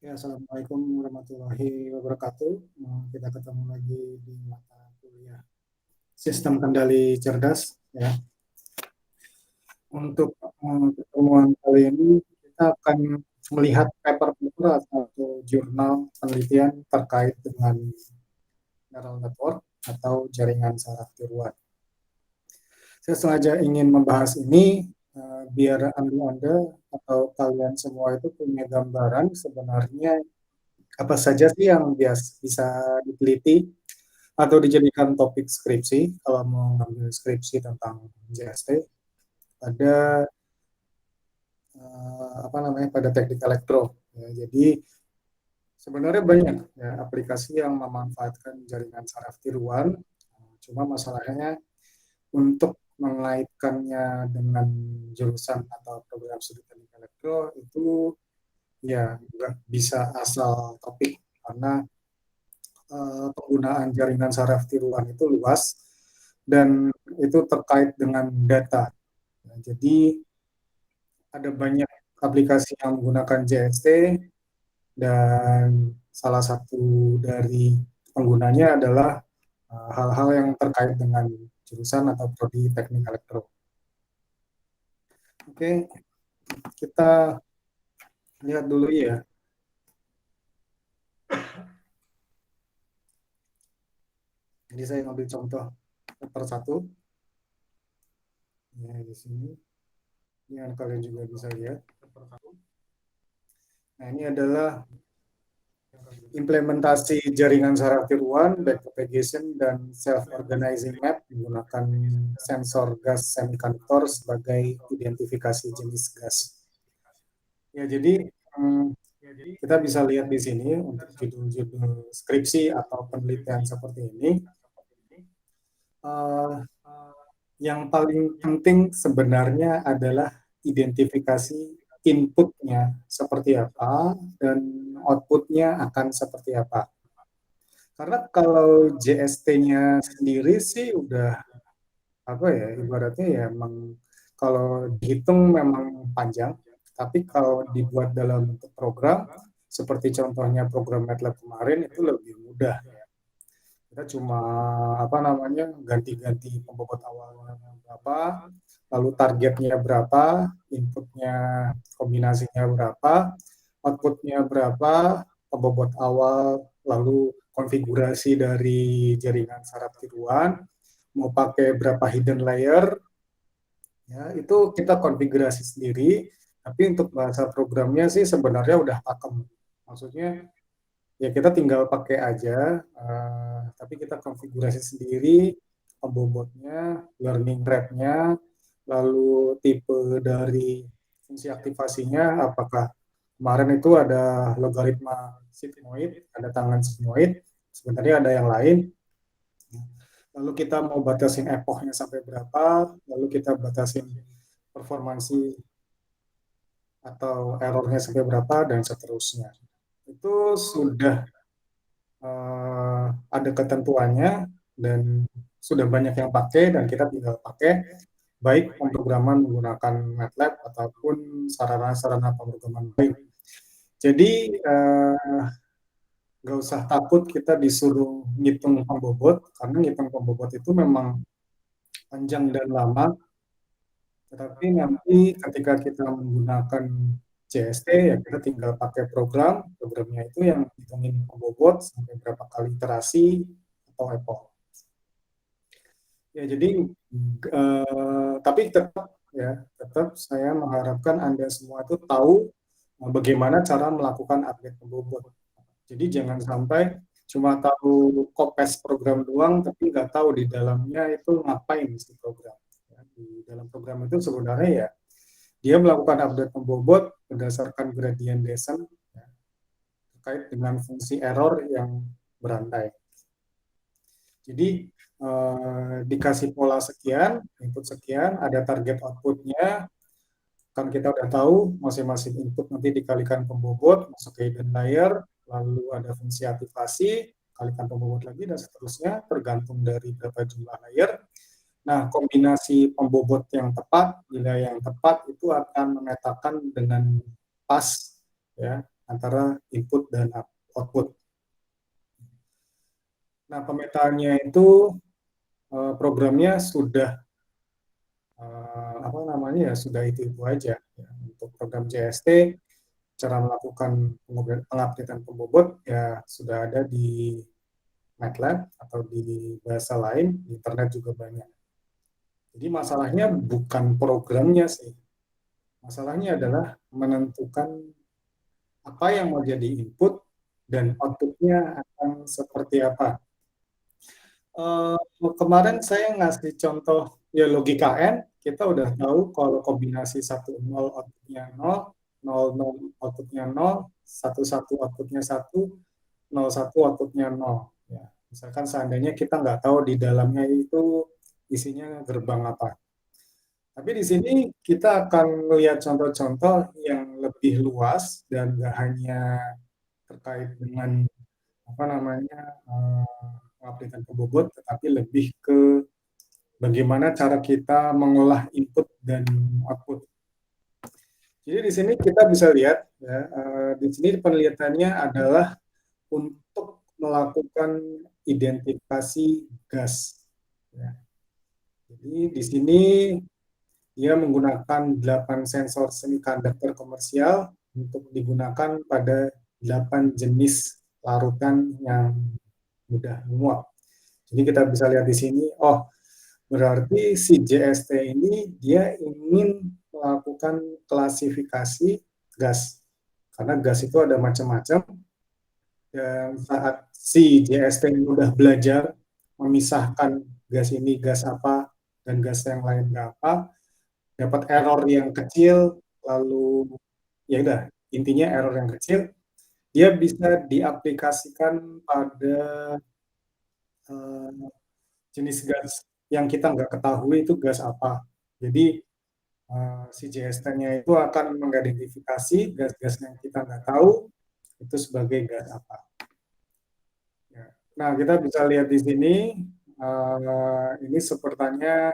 Ya, Assalamualaikum warahmatullahi wabarakatuh. Kita ketemu lagi di mata kuliah Sistem Kendali Cerdas. Ya, untuk pertemuan kali ini kita akan melihat paper-paper atau jurnal penelitian terkait dengan neural network atau jaringan saraf tiruan. Saya sengaja ingin membahas ini biar Anda atau kalian semua itu punya gambaran sebenarnya apa saja sih yang bisa diteliti atau dijadikan topik skripsi kalau mau ngambil skripsi tentang JST pada apa namanya pada teknik elektro. Ya, jadi sebenarnya banyak ya aplikasi yang memanfaatkan jaringan saraf tiruan. Cuma masalahnya untuk mengaitkannya dengan jurusan atau program studi teknik elektro itu ya nggak bisa asal topik karena penggunaan jaringan saraf tiruan itu luas dan itu terkait dengan data. Nah, jadi ada banyak aplikasi yang menggunakan JST dan salah satu dari penggunanya adalah hal-hal yang terkait dengan jurusan atau prodi teknik elektro. Oke, kita lihat dulu ya. Jadi saya ambil contoh per satu. Ya, di sini. Ini kalian juga bisa lihat. Nah, ini adalah implementasi jaringan saraf tiruan, backpropagation, dan self-organizing map menggunakan sensor gas semikonduktor sebagai identifikasi jenis gas. Ya, jadi kita bisa lihat di sini untuk judul-judul skripsi atau penelitian seperti ini. Yang paling penting sebenarnya adalah identifikasi inputnya seperti apa dan outputnya akan seperti apa. Karena kalau JST-nya sendiri sih udah apa ya ibaratnya ya emang kalau dihitung memang panjang, tapi kalau dibuat dalam bentuk program seperti contohnya program MATLAB kemarin itu lebih mudah. Kita cuma apa namanya ganti-ganti pembobot awalnya berapa, lalu targetnya berapa, inputnya kombinasinya berapa, outputnya berapa, pembobot awal, lalu konfigurasi dari jaringan saraf tiruan, mau pakai berapa hidden layer, ya itu kita konfigurasi sendiri. Tapi untuk bahasa programnya sih sebenarnya udah pakem. Maksudnya ya kita tinggal pakai aja, tapi kita konfigurasi sendiri pembobotnya, learning rate-nya, lalu tipe dari fungsi aktivasinya, apakah kemarin itu ada logaritma sigmoid, ada tangan sigmoid, sebenarnya ada yang lain. Lalu kita mau batasin epochnya sampai berapa, lalu kita batasin performansi atau errornya sampai berapa, dan seterusnya. Itu sudah ada ketentuannya dan sudah banyak yang pakai dan kita tinggal pakai baik pemrograman menggunakan MATLAB ataupun sarana-sarana pemrograman lain. Jadi nggak usah takut kita disuruh ngitung pembobot karena ngitung pembobot itu memang panjang dan lama. Tetapi nanti ketika kita menggunakan CST ya kita tinggal pakai programnya itu yang hitungin pembobot sampai berapa kali iterasi atau epoch. Ya jadi tapi tetap saya mengharapkan Anda semua itu tahu bagaimana cara melakukan update pembobot. Jadi jangan sampai cuma tahu copy program doang tapi nggak tahu di dalamnya itu ngapain si program. Ya, di dalam program itu sebenarnya ya dia melakukan update pembobot berdasarkan gradient descent ya, terkait dengan fungsi error yang berantai. Jadi dikasih pola sekian, input sekian, ada target outputnya, kan kita udah tahu masing-masing input nanti dikalikan pembobot, masuk ke hidden layer, lalu ada fungsi aktivasi, kalikan pembobot lagi, dan seterusnya, tergantung dari berapa jumlah layer. Nah, kombinasi pembobot yang tepat, nilai yang tepat, itu akan memetakan dengan pas ya antara input dan output. Nah, pemetaannya itu programnya sudah apa namanya ya sudah itu aja ya. Untuk program JST cara melakukan pengupdatean pembobot ya sudah ada di MATLAB atau di bahasa lain di internet juga banyak. Jadi masalahnya bukan programnya sih, masalahnya adalah menentukan apa yang mau jadi input dan outputnya akan seperti apa. Kemarin saya ngasih contoh ya logika N, kita udah tahu kalau kombinasi 1 0 outputnya 0, 0 0 outputnya 0, 1 1 outputnya 1, 0 1 outputnya 0. Ya, misalkan seandainya kita nggak tahu di dalamnya itu isinya gerbang apa. Tapi di sini kita akan melihat contoh-contoh yang lebih luas dan nggak hanya terkait dengan apa namanya pengupdatean pembobot, tetapi lebih ke bagaimana cara kita mengolah input dan output. Jadi di sini kita bisa lihat, ya, di sini penelitiannya adalah untuk melakukan identifikasi gas. Ya. Jadi di sini dia menggunakan 8 sensor semikonduktor komersial untuk digunakan pada 8 jenis larutan yang mudah menguap. Jadi kita bisa lihat di sini, oh berarti si JST ini dia ingin melakukan klasifikasi gas. Karena gas itu ada macam-macam, dan saat si JST ini udah belajar memisahkan gas ini gas apa dan gas yang lain apa, dapat error yang kecil, lalu ya udah intinya error yang kecil, dia bisa diaplikasikan pada uh, jenis gas yang kita nggak ketahui itu gas apa. Jadi si JST-nya itu akan mengidentifikasi gas-gas yang kita nggak tahu itu sebagai gas apa. Ya. Nah, kita bisa lihat di sini, ini sepertinya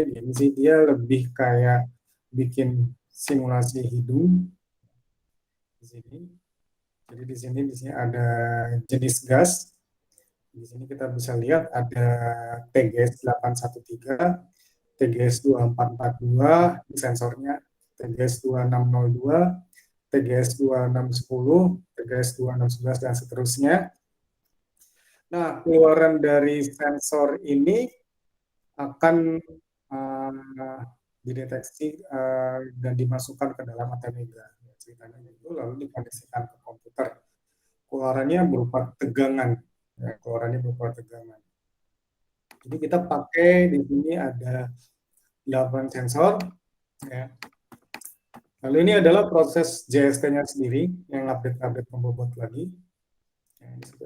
ini sih dia lebih kayak bikin simulasi hidung di sini. Jadi di sini ada jenis gas. Di sini kita bisa lihat ada TGS 813, TGS 2442, sensornya TGS 2602, TGS 2610, TGS 2611, dan seterusnya. Nah, keluaran dari sensor ini akan dideteksi dan dimasukkan ke dalam ATmega. Ceritanya itu lalu dikoneksikan ke komputer. Keluarannya berupa tegangan. Ya, keluarannya berupa tegangan. Jadi kita pakai di sini ada 8 sensor. Ya. Lalu ini adalah proses JST-nya sendiri yang update-update pembobot lagi.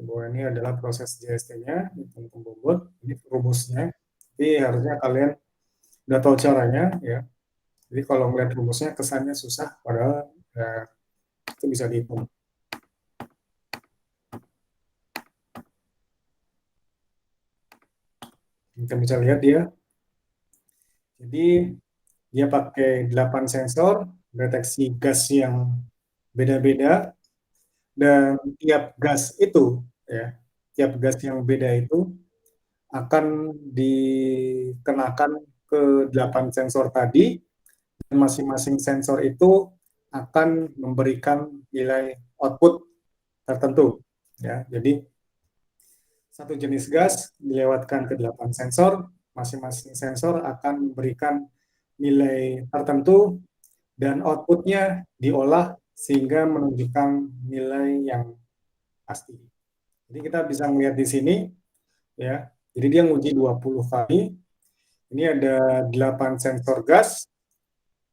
Bahwa ini adalah proses JST-nya, hitung pembobot, ini rumusnya. Jadi harusnya kalian udah tahu caranya ya. Jadi kalau melihat rumusnya kesannya susah, padahal ya, itu bisa dihitung. Kita bisa lihat dia. Jadi dia pakai 8 sensor, deteksi gas yang beda-beda, dan tiap gas itu, ya, tiap gas yang beda itu akan dikenakan ke 8 sensor tadi, dan masing-masing sensor itu akan memberikan nilai output tertentu. Ya, jadi satu jenis gas dilewatkan ke 8 sensor, masing-masing sensor akan memberikan nilai tertentu dan outputnya diolah sehingga menunjukkan nilai yang pasti. Jadi kita bisa melihat di sini, ya. Jadi dia nguji 20 kali. Ini ada 8 sensor gas.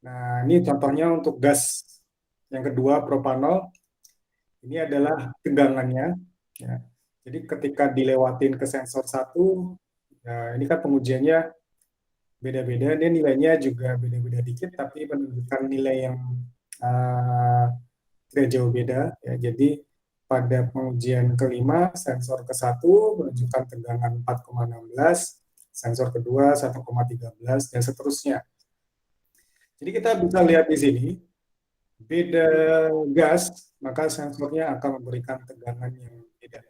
Nah, ini contohnya untuk gas yang kedua, propanol. Ini adalah tegangannya. Ya. Jadi ketika dilewatin ke sensor satu, ya ini kan pengujiannya beda-beda, dia nilainya juga beda-beda dikit, tapi menunjukkan nilai yang tidak jauh beda. Ya. Jadi pada pengujian kelima, sensor ke-1 menunjukkan tegangan 4,16, sensor kedua 1,13, dan seterusnya. Jadi kita bisa lihat di sini, beda gas, maka sensornya akan memberikan tegangan yang beda.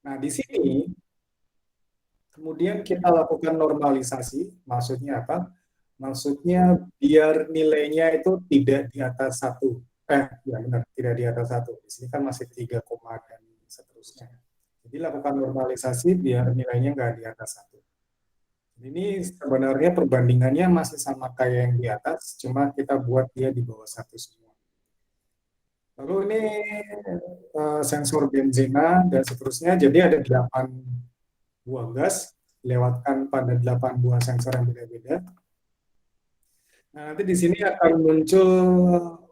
Nah, di sini kemudian kita lakukan normalisasi, maksudnya apa? Maksudnya biar nilainya itu tidak di atas satu. Ya benar, tidak di atas satu. Di sini kan masih 3, dan seterusnya. Jadi lakukan normalisasi biar nilainya nggak di atas satu. Ini sebenarnya perbandingannya masih sama kayak yang di atas, cuma kita buat dia di bawah satu semua. Lalu ini sensor benzena dan seterusnya. Jadi ada 8 buah gas, lewatkan pada 8 buah sensor yang beda-beda. Nah, nanti di sini akan muncul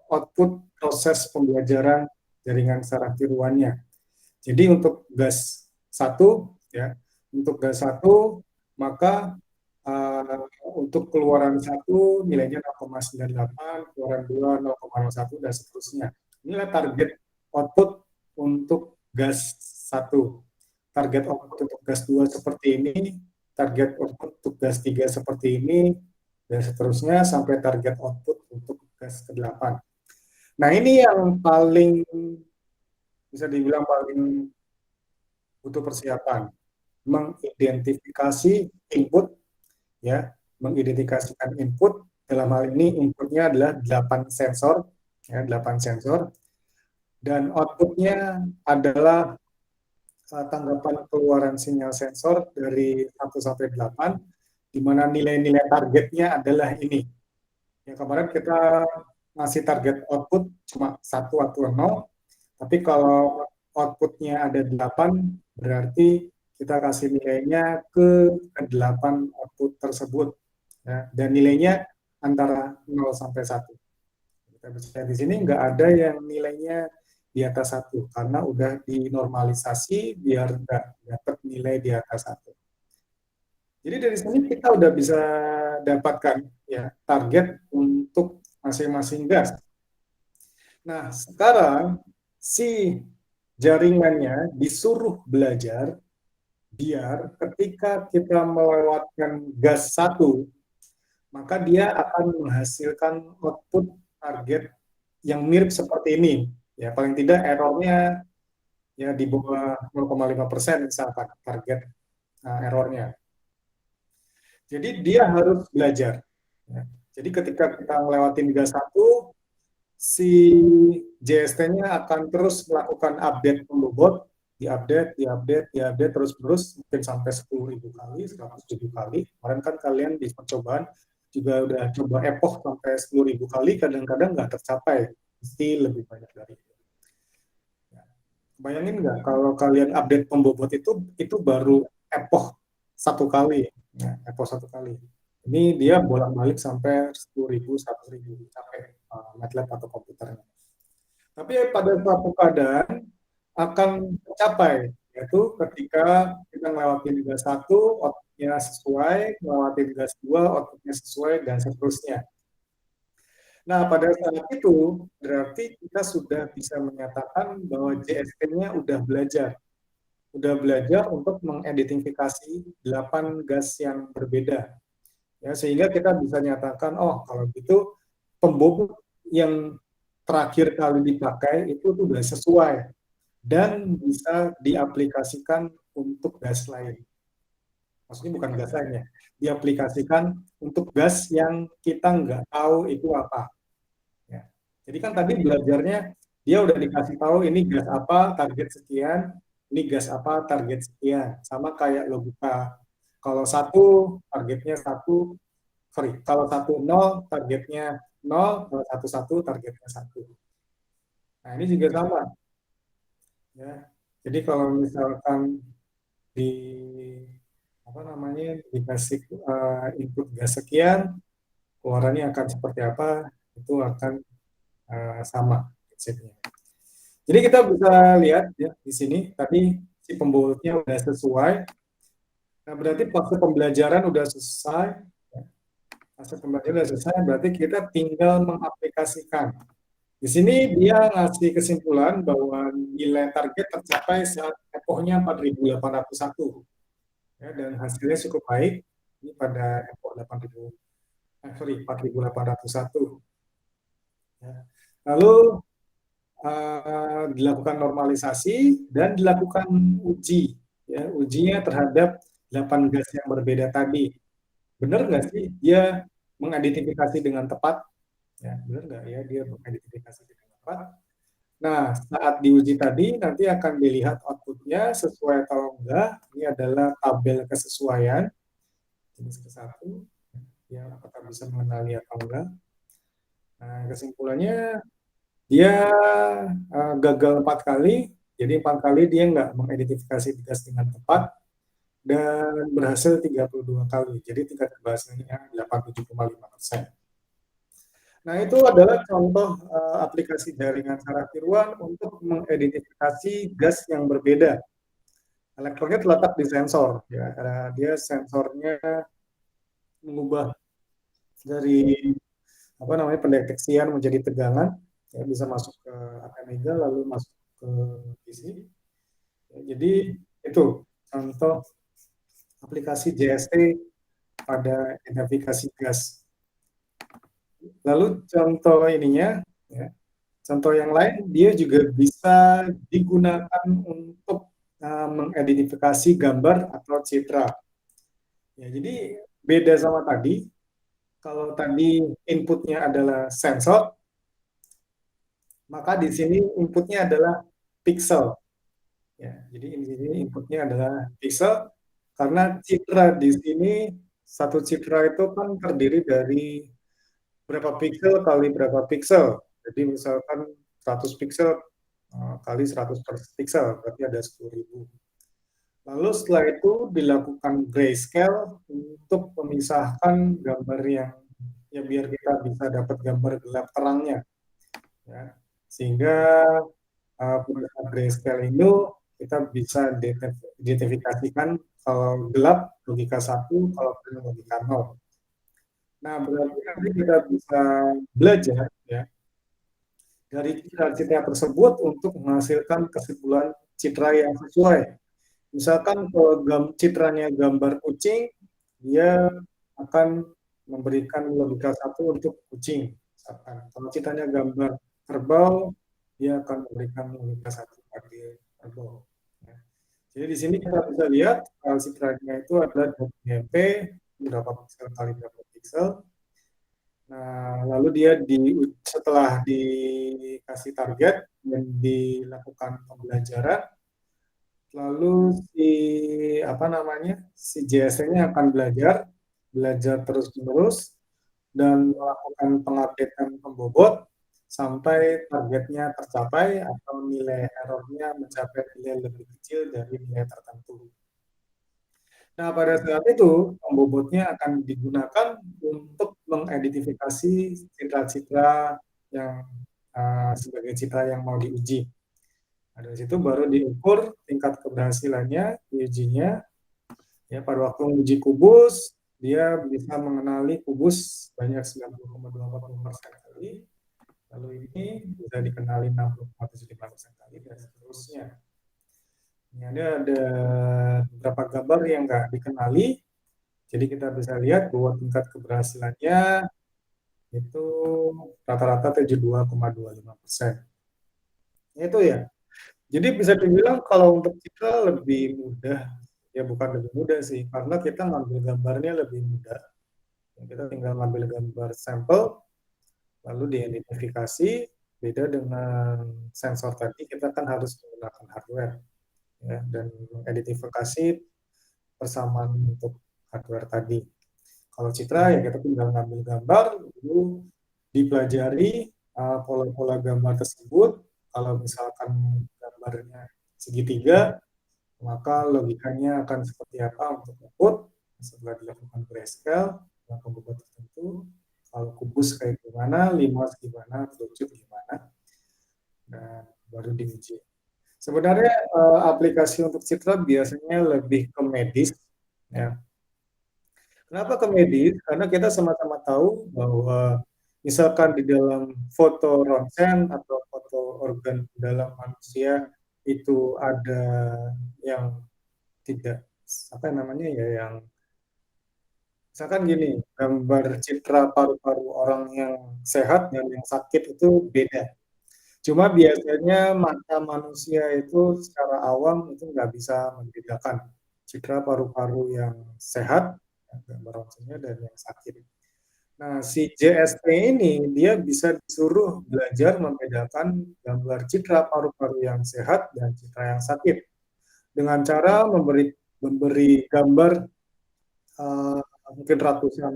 output proses pembelajaran jaringan saraf tiruannya. Jadi untuk gas satu, ya, untuk gas satu, maka untuk keluaran satu nilainya 0,98, keluaran dua 0,01 dan seterusnya. Inilah target output untuk gas satu. Target output untuk gas dua seperti ini, target output untuk gas tiga seperti ini, dan seterusnya sampai target output untuk gas ke-8. Nah, ini yang paling bisa dibilang paling butuh persiapan, mengidentifikasi input, ya, mengidentifikasikan input. Dalam hal ini inputnya adalah 8 sensor, ya, 8 sensor, dan outputnya adalah tanggapan keluaran sinyal sensor dari 1 sampai 8, di mana nilai-nilai targetnya adalah ini. Yang kemarin kita ngasih target output cuma 1 atau 0, tapi kalau outputnya ada 8, berarti kita kasih nilainya ke 8 output tersebut. Ya, dan nilainya antara 0 sampai 1. Kita bisa di sini nggak ada yang nilainya di atas 1, karena udah dinormalisasi biar nggak dapat nilai di atas 1. Jadi dari sini kita udah bisa dapatkan, ya, target untuk masing-masing gas. Nah, sekarang si jaringannya disuruh belajar biar ketika kita melewatkan gas satu, maka dia akan menghasilkan output target yang mirip seperti ini. Ya, paling tidak errornya ya di bawah 0,5% misalkan target errornya. Jadi dia harus belajar. Ya. Jadi ketika kita melewati gas satu, si JST-nya akan terus melakukan update pembobot, diupdate terus-menerus, mungkin sampai 10.000 kali, 107 kali. Kemarin kan kalian di percobaan juga udah coba epoch sampai 10.000 kali, kadang-kadang nggak tercapai, mesti lebih banyak dari itu. Ya. Bayangin nggak kalau kalian update pembobot itu baru epoch satu kali, ya, epoch satu kali. Ini dia bolak-balik sampai 10.000, 100.000 capek MATLAB atau komputernya. Tapi pada suatu keadaan akan tercapai, yaitu ketika kita melewati gas satu, outputnya sesuai, melewati gas dua, outputnya sesuai, dan seterusnya. Nah, pada saat itu berarti kita sudah bisa menyatakan bahwa JST-nya udah belajar untuk mengidentifikasi 8 gas yang berbeda. Ya, sehingga kita bisa nyatakan, oh kalau gitu pembobot yang terakhir kali dipakai itu sudah sesuai dan bisa diaplikasikan untuk gas lain. Maksudnya bukan gas lainnya, diaplikasikan untuk gas yang kita nggak tahu itu apa. Ya. Jadi kan tadi belajarnya dia udah dikasih tahu ini gas apa target sekian, ini gas apa target sekian, sama kayak logika. Kalau satu targetnya satu, sorry, kalau satu nol targetnya nol, kalau satu satu targetnya satu. Nah ini juga sama, ya. Jadi kalau misalkan di apa namanya dikasih input gas sekian, keluarannya akan seperti apa, itu akan sama prinsipnya. Jadi kita bisa lihat ya di sini tadi si pembobotnya udah sesuai. Nah berarti fase pembelajaran udah selesai. Fase pembelajaran udah selesai, berarti kita tinggal mengaplikasikan. Di sini dia ngasih kesimpulan bahwa nilai target tercapai saat epochnya 4.801. Ya, dan hasilnya cukup baik. Ini pada epoch 4.801. Ya. Lalu dilakukan normalisasi dan dilakukan uji, ya, ujinya terhadap 8 gas yang berbeda tadi. Benar nggak sih dia mengidentifikasi dengan tepat? Ya, benar nggak ya dia mengidentifikasi dengan tepat? Nah, saat diuji tadi nanti akan dilihat outputnya sesuai atau enggak. Ini adalah tabel kesesuaian jenis ke satu, ya apakah bisa mengenali atau enggak. Nah, kesimpulannya dia gagal 4 kali, jadi 4 kali dia nggak mengidentifikasi gas dengan tepat dan berhasil 32 kali. Jadi tingkat keberhasilannya 87,5%. Nah, itu adalah contoh aplikasi jaringan saraf tiruan untuk mengidentifikasi gas yang berbeda. Elektronnya terletak di sensor, ya. Dia sensornya mengubah dari apa namanya pendeteksian menjadi tegangan, ya, bisa masuk ke AMEGA lalu masuk ke PC. Ya, jadi itu contoh aplikasi JST pada identifikasi gas. Lalu contoh ininya, ya, contoh yang lain, dia juga bisa digunakan untuk mengidentifikasi gambar atau citra. Ya, jadi beda sama tadi. Kalau tadi inputnya adalah sensor, maka di sini inputnya adalah pixel. Ya, jadi di sini inputnya adalah pixel karena citra di sini satu citra itu kan terdiri dari berapa pixel kali berapa pixel. Jadi misalkan 100 pixel kali 100 pixel berarti ada 10.000. Lalu setelah itu dilakukan grayscale untuk memisahkan gambar yang ya biar kita bisa dapat gambar gelap terangnya, ya. Sehingga pada grayscale itu kita bisa identifikasikan kalau gelap logika satu, kalau terang logika 0. Nah, berarti nanti kita bisa belajar, ya, dari citra-citra tersebut untuk menghasilkan kesimpulan citra yang sesuai. Misalkan kalau citranya gambar kucing, dia akan memberikan logika satu untuk kucing. Misalkan. Kalau citranya gambar kerbau, dia akan memberikan logika satu bagi kerbau. Ya. Jadi di sini kita bisa lihat citranya itu adalah DMP, berapa pixel kali berapa pixel. Nah, lalu dia setelah dikasih target dan dilakukan pembelajaran, lalu si apa namanya si JSN-nya akan belajar terus-menerus dan melakukan pengupdatean pembobot sampai targetnya tercapai atau nilai errornya mencapai nilai lebih kecil dari nilai tertentu. Nah, pada saat itu pembobotnya akan digunakan untuk mengidentifikasi citra-citra yang sebagai citra yang mau diuji. Nah, dari situ baru diukur tingkat keberhasilannya, diujinya. Ya, pada waktu menguji kubus, dia bisa mengenali kubus banyak 90,24% kali. Lalu ini bisa dikenali 60,75% kali dan seterusnya. Ini ada beberapa gambar yang nggak dikenali, jadi kita bisa lihat bahwa tingkat keberhasilannya itu rata-rata 72,25%. Itu ya. Jadi bisa dibilang kalau untuk kita lebih mudah, ya bukan lebih mudah sih, karena kita ngambil gambarnya lebih mudah. Kita tinggal ngambil gambar sampel, lalu diidentifikasi. Beda dengan sensor tadi, kita kan harus menggunakan hardware, ya, dan mengidentifikasi persamaan untuk hardware tadi. Kalau citra ya kita tinggal ngambil gambar, lalu dipelajari pola-pola gambar tersebut. Kalau misalkan gambarnya segitiga, maka logikanya akan seperti apa untuk input setelah dilakukan grayscale dengan pembobot tertentu. Kalau kubus kayak gimana, limas gimana, kerucut gimana, dan baru diuji. Sebenarnya aplikasi untuk citra biasanya lebih ke medis, ya. Kenapa ke medis? Karena kita sama-sama tahu bahwa misalkan di dalam foto ronsen atau foto organ dalam manusia itu ada yang tidak apa namanya ya yang Misalkan gini, gambar citra paru-paru orang yang sehat dan yang sakit itu beda. Cuma biasanya mata manusia itu secara awam itu nggak bisa membedakan citra paru-paru yang sehat, gambar ronsennya, dan yang sakit. Nah, si JST ini dia bisa disuruh belajar membedakan gambar citra paru-paru yang sehat dan citra yang sakit dengan cara memberi gambar uh, mungkin ratusan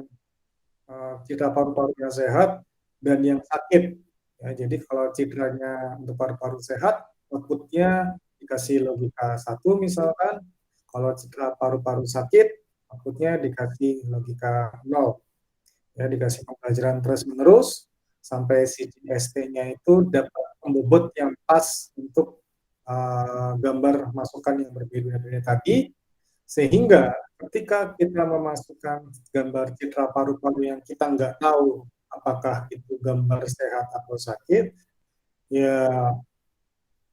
citra paru-paru yang sehat dan yang sakit. Ya, jadi kalau citranya untuk paru-paru sehat, outputnya dikasih logika satu misalkan. Kalau citra paru-paru sakit, outputnya dikasih logika nol. Ya, dikasih pembelajaran terus-menerus sampai si ST-nya itu dapat pembobot yang pas untuk gambar masukan yang berbeda-beda tadi, sehingga ketika kita memasukkan gambar citra paru-paru yang kita nggak tahu apakah itu gambar sehat atau sakit, ya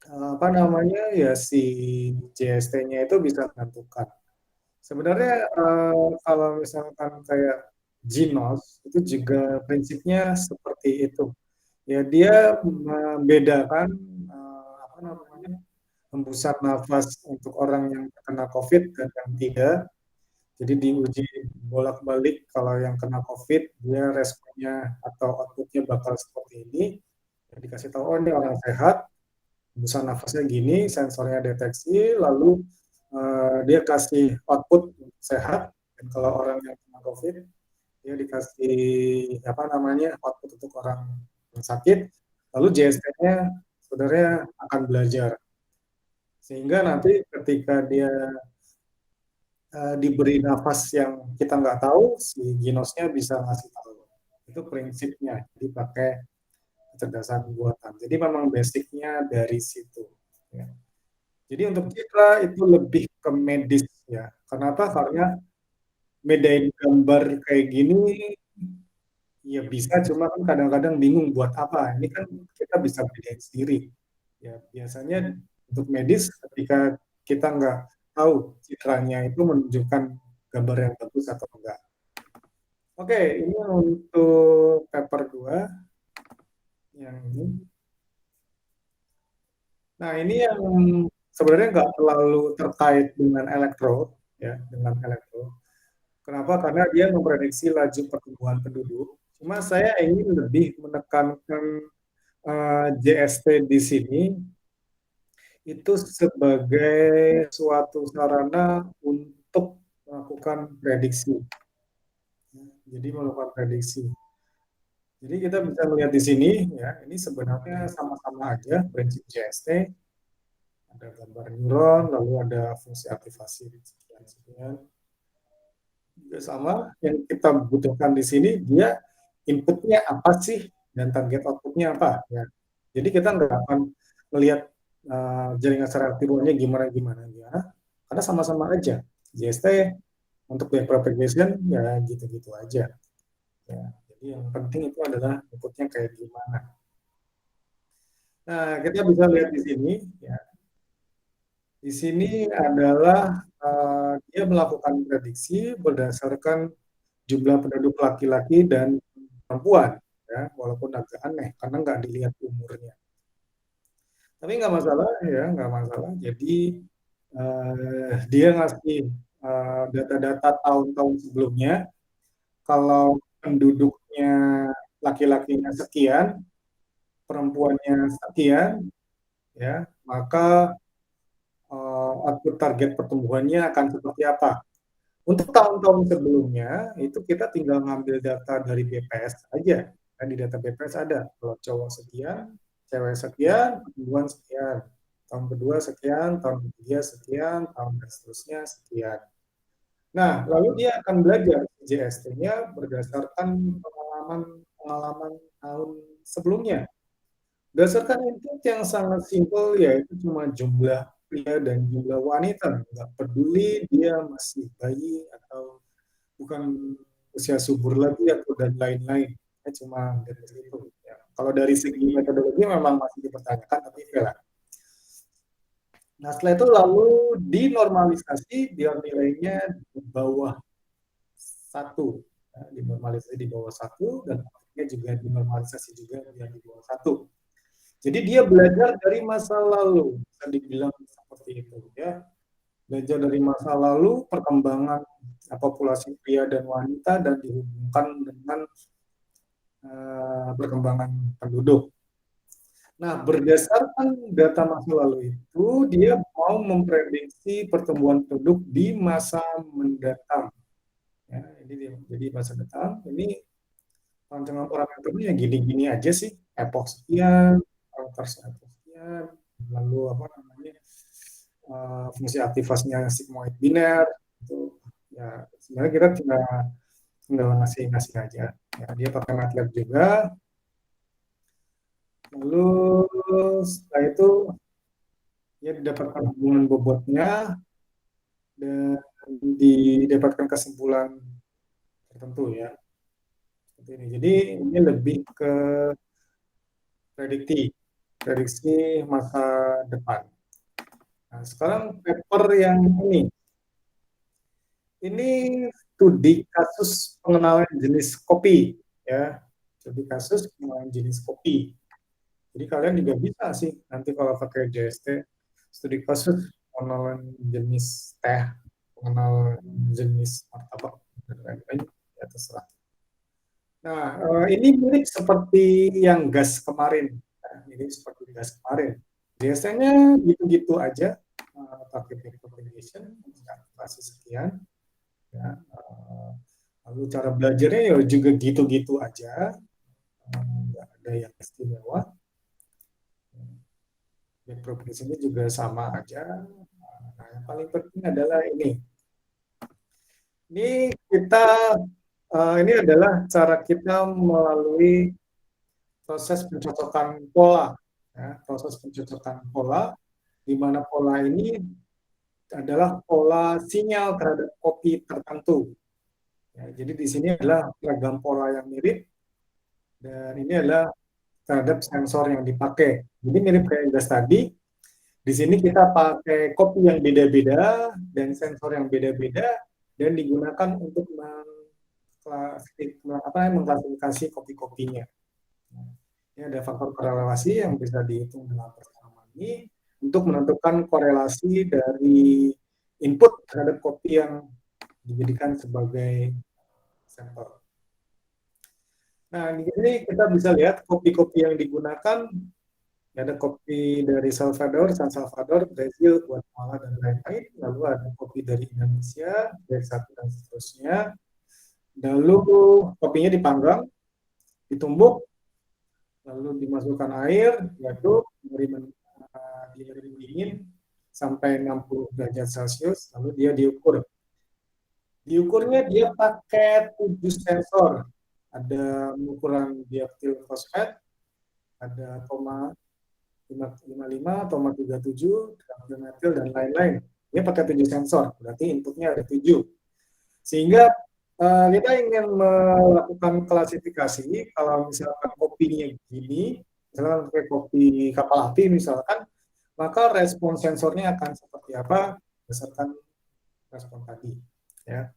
apa namanya ya si JST-nya itu bisa menentukan. Sebenarnya kalau misalkan kayak Ginos itu juga prinsipnya seperti itu. Ya dia membedakan apa namanya hembusan nafas untuk orang yang terkena COVID dan yang tidak. Jadi diuji bolak-balik kalau yang kena COVID dia responnya atau outputnya bakal seperti ini. Jadi dikasih tahu oh ini orang sehat, hembusan nafasnya gini, sensornya deteksi, lalu dia kasih output sehat. Dan kalau orang yang kena COVID dia dikasih apa namanya output untuk orang yang sakit. Lalu JST-nya sebenarnya akan belajar sehingga nanti ketika dia diberi nafas yang kita nggak tahu, si ginosnya bisa ngasih tahu. Itu prinsipnya, jadi pakai kecerdasan buatan. Jadi memang basicnya dari situ. Ya. Jadi untuk citra itu lebih ke medis ya. Kenapa? Karena bedain gambar kayak gini ya bisa, cuma kan kadang-kadang bingung buat apa. Ini kan kita bisa bedain sendiri. Ya biasanya untuk medis ketika kita nggak tahu citranya itu menunjukkan gambar yang bagus atau enggak. Oke, ini untuk paper 2 yang ini. Nah, ini yang sebenarnya nggak terlalu terkait dengan elektro, ya, dengan elektro. Kenapa? Karena dia memprediksi laju pertumbuhan penduduk. Cuma saya ingin lebih menekankan JST di sini itu sebagai suatu sarana untuk melakukan prediksi. Jadi melakukan prediksi. Jadi kita bisa melihat di sini, ya, ini sebenarnya sama-sama aja prinsip JST. Ada gambar neuron, lalu ada fungsi aktivasi sekian-sekian. Juga sama, yang kita butuhkan di sini, dia inputnya apa sih, dan target outputnya apa. Ya. Jadi kita nggak akan melihat jaringan secara tiruannya gimana-gimana. Ya. Karena sama-sama aja. JST untuk propagation, ya gitu-gitu aja. Ya. Jadi yang penting itu adalah inputnya kayak gimana. Nah, kita bisa lihat di sini, ya. Di sini adalah dia melakukan prediksi berdasarkan jumlah penduduk laki-laki dan perempuan, ya, walaupun agak aneh karena nggak dilihat umurnya. Tapi nggak masalah, ya, nggak masalah. Jadi dia ngasih data-data tahun-tahun sebelumnya. Kalau penduduknya laki-lakinya sekian, perempuannya sekian, ya, maka output target pertumbuhannya akan seperti apa. Untuk tahun-tahun sebelumnya, itu kita tinggal ngambil data dari BPS aja. Kan di data BPS ada, kalau cowok sekian, cewek sekian, pertumbuhan sekian. Tahun kedua sekian, tahun ketiga sekian, tahun dan seterusnya sekian. Nah, lalu dia akan belajar JST-nya berdasarkan pengalaman tahun sebelumnya. Berdasarkan input yang sangat simpel, yaitu cuma jumlah pria dan jumlah wanita. Nggak peduli dia masih bayi atau bukan usia subur lagi atau dan lain-lain. Ya, cuma dari situ. Ya. Kalau dari segi metodologi memang masih dipertanyakan, tapi ya. Nah, setelah itu lalu dinormalisasi biar nilainya di bawah satu, ya, dinormalisasi di bawah satu, dan akhirnya juga dinormalisasi juga yang di bawah satu. Jadi dia belajar dari masa lalu, bisa dibilang seperti itu ya. Belajar dari masa lalu, perkembangan populasi pria dan wanita dan dihubungkan dengan perkembangan penduduk. Nah, berdasarkan data masa lalu itu, dia mau memprediksi pertumbuhan penduduk di masa mendatang. Ya, ini dia. Jadi masa datang, ini rancangan parameternya gini-gini aja sih, epoch sekian, parameter epoch sekian, lalu apa namanya, fungsi aktivasinya sigmoid biner, itu ya sebenarnya kita tinggal ngasih aja. Ya, dia pakai MATLAB juga. Lalu setelah itu dia didapatkan hubungan bobotnya dan didapatkan kesimpulan tertentu ya. Seperti ini. Jadi ini lebih ke prediksi masa depan. Nah, sekarang paper yang ini studi kasus pengenalan jenis kopi ya. Studi kasus pengenalan jenis kopi. Jadi kalian juga bisa sih nanti kalau pakai JST studi kasus pengenalan jenis teh, pengenalan jenis martabak dan lain-lain ya terserah. Nah, ini mirip seperti yang gas kemarin. Nah, ini seperti gas kemarin. Biasanya gitu-gitu aja pakai propagation, aktivasi sekian. Ya, lalu cara belajarnya ya juga gitu-gitu aja, nggak ada yang istimewa. Dan propagation juga sama aja. Nah, yang paling penting adalah ini. Ini kita ini adalah cara kita melalui proses pencocokan pola, ya, proses pencocokan pola, di mana pola ini adalah pola sinyal terhadap kopi tertentu. Ya, jadi di sini adalah ragam pola yang mirip, dan ini adalah terhadap sensor yang dipakai. Jadi mirip kayak gas tadi, di sini kita pakai kopi yang beda-beda dan sensor yang beda-beda, dan digunakan untuk mengklasifikasi kopi-kopinya. Ini ada faktor korelasi yang bisa dihitung dengan persamaan ini untuk menentukan korelasi dari input terhadap kopi yang dijadikan sebagai sampel. Nah, di sini kita bisa lihat kopi-kopi yang digunakan. Ada kopi dari Salvador, San Salvador, Brazil, Guatemala, dan lain-lain. Lalu ada kopi dari Indonesia, dari satu dan seterusnya. Lalu kopinya dipanggang, ditumbuk, lalu dimasukkan air, diaduk, diberi dingin sampai 60 derajat Celcius, lalu dia diukur. Diukurnya dia pakai 7 sensor. Ada ukuran diaktil fosfat, ada 0,555, 0,37, metil, dan lain-lain. Dia pakai 7 sensor, berarti inputnya ada 7. Sehingga kita ingin melakukan klasifikasi, kalau misalkan kopinya gini, misalkan pakai kopi kapal api misalkan, maka respon sensornya akan seperti apa berdasarkan respon tadi. Ya.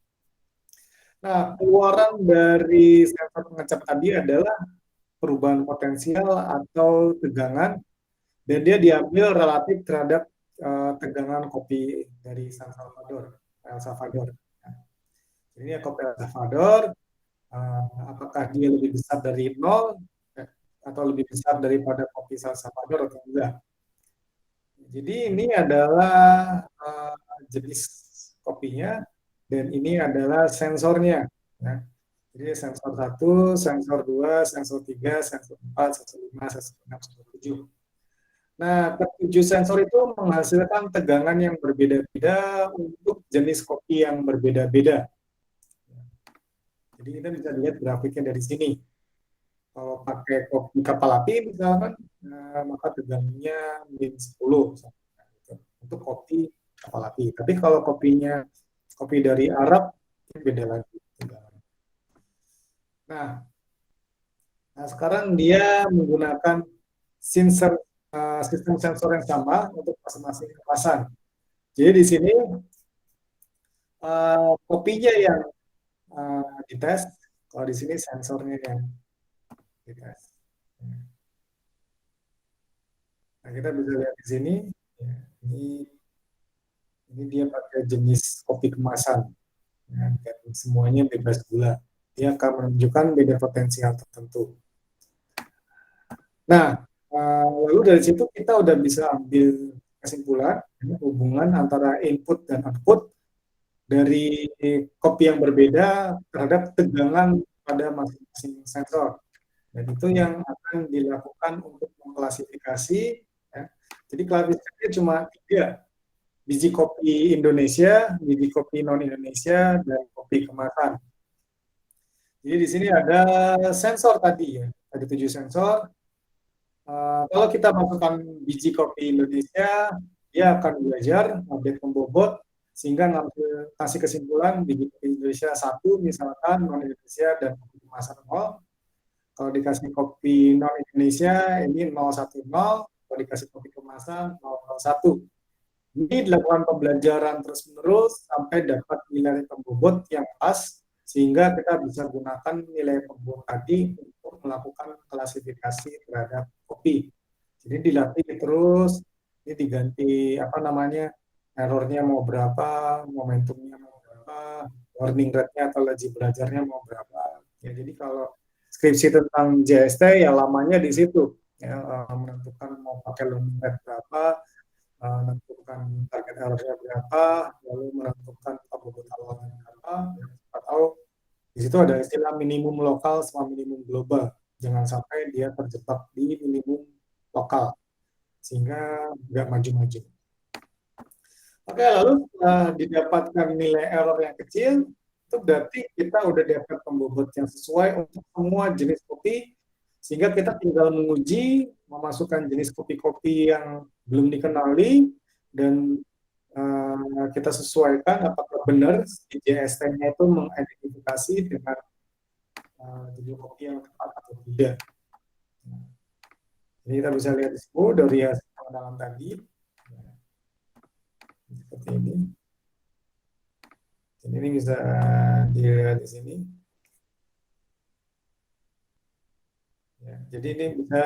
Nah, keluaran dari sensor pengecap tadi adalah perubahan potensial atau tegangan, dan dia diambil relatif terhadap tegangan kopi dari San Salvador, El Salvador. Ini ya kopi El Salvador, apakah dia lebih besar dari 0 atau lebih besar daripada kopi San Salvador atau enggak. Jadi ini adalah jenis kopinya, dan ini adalah sensornya. Ya. Jadi sensor 1, sensor 2, sensor 3, sensor 4, sensor 5, sensor 6, sensor 7. Nah, ketujuh sensor itu menghasilkan tegangan yang berbeda-beda untuk jenis kopi yang berbeda-beda. Jadi kita bisa lihat grafiknya dari sini. Kalau pakai kopi kapal api misalkan, maka tegangannya min 10 untuk kopi kapal api. Tapi kalau kopinya kopi dari Arab, beda lagi. Nah, sekarang dia menggunakan sistem sensor yang sama untuk masing-masing kemasan. Jadi di sini kopinya yang dites. Kalau di sini sensornya yang dites. Nah, kita bisa lihat di sini, ya, ini ini dia pakai jenis kopi kemasan, ya, dan semuanya bebas gula. Dia akan menunjukkan beda potensial tertentu. Nah, lalu dari situ kita udah bisa ambil kesimpulan ya, hubungan antara input dan output dari kopi yang berbeda terhadap tegangan pada masing-masing sensor. Dan itu yang akan dilakukan untuk mengklasifikasi. Ya. Jadi klasifikasinya cuma tiga, biji kopi Indonesia, biji kopi non Indonesia, dan kopi kemasan. Jadi di sini ada sensor tadi ya, ada 7 sensor. Kalau kita masukkan biji kopi Indonesia, dia akan belajar, update pembobot, sehingga ngambil kasih kesimpulan biji kopi Indonesia 1 misalkan non Indonesia dan kopi kemasan 0. Kalau dikasih kopi non Indonesia ini 010, kalau dikasih kopi kemasan 001. Ini dilakukan pembelajaran terus-menerus sampai dapat nilai pembobot yang pas, sehingga kita bisa gunakan nilai pembobot tadi untuk melakukan klasifikasi terhadap kopi. Jadi dilatih terus, ini diganti apa namanya, errornya mau berapa, momentumnya mau berapa, learning rate-nya atau laju belajarnya mau berapa. Ya, jadi kalau skripsi tentang JST ya lamanya di situ, ya, menentukan mau pakai learning rate berapa, menentukan target errornya berapa, lalu menentukan pembobot awalnya berapa, atau di situ ada istilah minimum lokal sama minimum global. Jangan sampai dia terjebak di minimum lokal sehingga nggak maju-maju. Oke, lalu setelah didapatkan nilai error yang kecil, itu berarti kita udah dapat pembobot yang sesuai untuk semua jenis kopi, sehingga kita tinggal menguji, memasukkan jenis kopi-kopi yang belum dikenali, dan kita sesuaikan apakah benar si JST-nya itu mengidentifikasi dengan jenis kopi yang tepat atau tidak. Jadi kita bisa lihat di sini dari hasil pengenalan tadi, seperti ini. Jadi ini bisa dilihat di sini. Ya, jadi ini bisa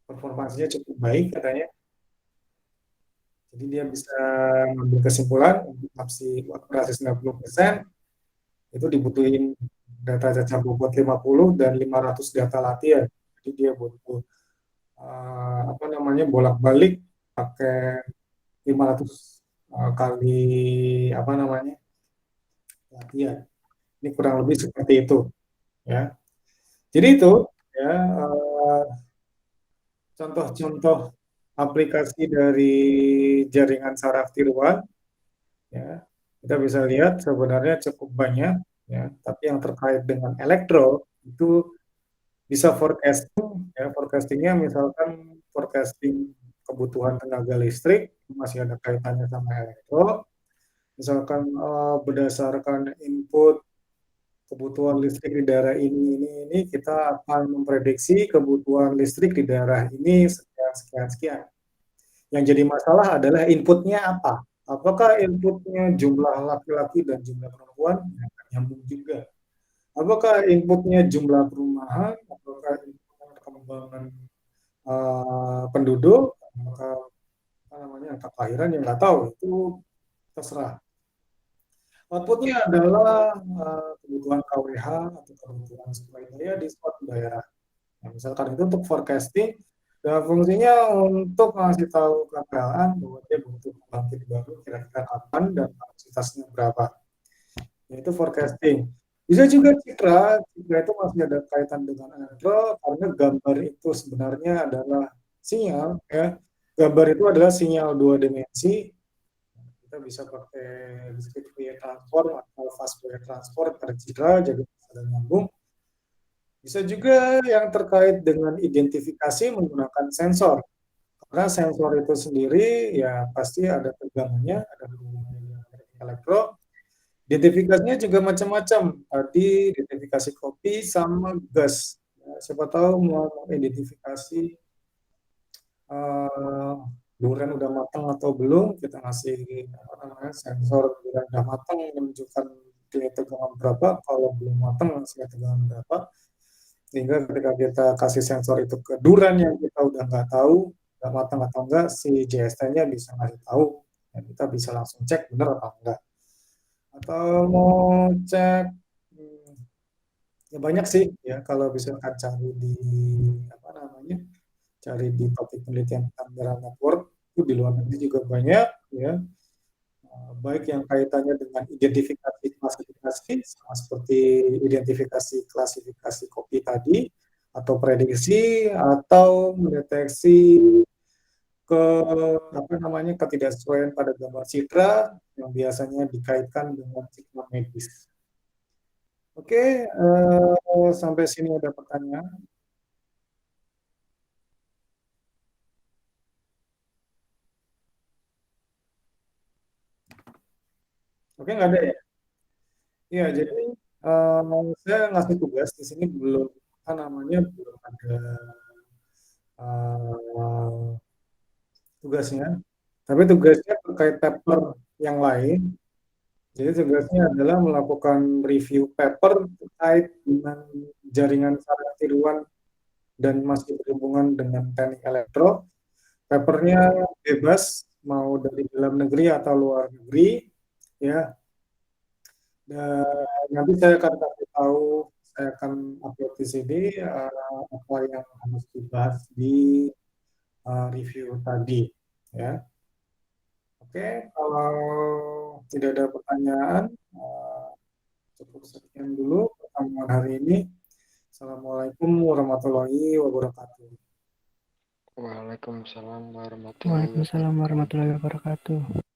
performasinya cukup baik katanya. Jadi dia bisa mengambil kesimpulan untuk akurasi 90%, itu dibutuhin data cacat bobot 50 dan 500 data latihan. Jadi dia butuh apa namanya bolak-balik pakai 500 kali apa namanya latihan. Ini kurang lebih seperti itu ya. Jadi itu ya contoh-contoh aplikasi dari jaringan saraf tiruan ya. Kita bisa lihat sebenarnya cukup banyak ya, tapi yang terkait dengan elektro itu bisa forecasting ya, forecastingnya misalkan forecasting kebutuhan tenaga listrik masih ada kaitannya sama elektro, misalkan berdasarkan input kebutuhan listrik di daerah ini kita akan memprediksi kebutuhan listrik di daerah ini sekian sekian sekian. Yang jadi masalah adalah inputnya apa. Apakah inputnya jumlah laki-laki dan jumlah perempuan? Ya, nyambung juga. Apakah inputnya jumlah perumahan? Apakah inputnya perkembangan penduduk? Apakah apa namanya angka kelahiran yang nggak tahu itu terserah. Outputnya adalah kebutuhan KWH atau kebutuhan suplai daya di suatu daerah. Nah, misalkan itu untuk forecasting, dan fungsinya untuk ngasih tahu ke PLN bahwa dia butuh pembangkit baru kira-kira kapan dan kapasitasnya berapa. Itu forecasting. Bisa juga citra, citra itu masih ada kaitan dengan elektro karena gambar itu sebenarnya adalah sinyal ya. Gambar itu adalah sinyal 2 dimensi. Kita bisa pakai discrete Fourier transform atau fast Fourier transform pada citra jadi ada nyambung. Bisa juga yang terkait dengan identifikasi menggunakan sensor. Karena sensor itu sendiri ya pasti ada tegangannya, ada hubungannya dengan elektro. Identifikasinya juga macam-macam. Tadi identifikasi kopi sama gas. Ya, siapa tahu mau identifikasi uh, durian udah matang atau belum, kita ngasih apa namanya sensor durian udah matang menunjukkan ngasih tegangan berapa, kalau belum matang ngasih tegangan berapa, sehingga ketika kita kasih sensor itu ke duran yang kita udah nggak tahu nggak matang atau enggak, si JST-nya bisa ngasih tahu dan kita bisa langsung cek benar atau enggak. Atau mau cek, hmm, ya banyak sih ya kalau bisa kan cari di apa namanya, cari di topik penelitian tentang neural network itu di luar negeri juga banyak ya. Baik yang kaitannya dengan identifikasi klasifikasi sama seperti identifikasi klasifikasi kopi tadi, atau prediksi, atau mendeteksi ke apa namanya, ketidaksesuaian pada gambar citra yang biasanya dikaitkan dengan signal medis. Oke, sampai sini ada pertanyaan. Oke, nggak ada ya? Iya, jadi saya ngasih tugas di sini belum apa namanya, belum ada eh, tugasnya. Tapi tugasnya terkait paper yang lain. Jadi tugasnya adalah melakukan review paper terkait dengan jaringan saraf tiruan dan masih berhubungan dengan teknik elektro. Papernya bebas, mau dari dalam negeri atau luar negeri, ya. Dan nanti saya akan kasih tahu, saya akan upload di sini apa yang harus dibahas di review tadi, ya. Oke, kalau tidak ada pertanyaan, eh, cukup sekian dulu pertemuan hari ini. Assalamualaikum warahmatullahi wabarakatuh. Waalaikumsalam warahmatullahi Waalaikumsalam wabarakatuh. warahmatullahi wabarakatuh.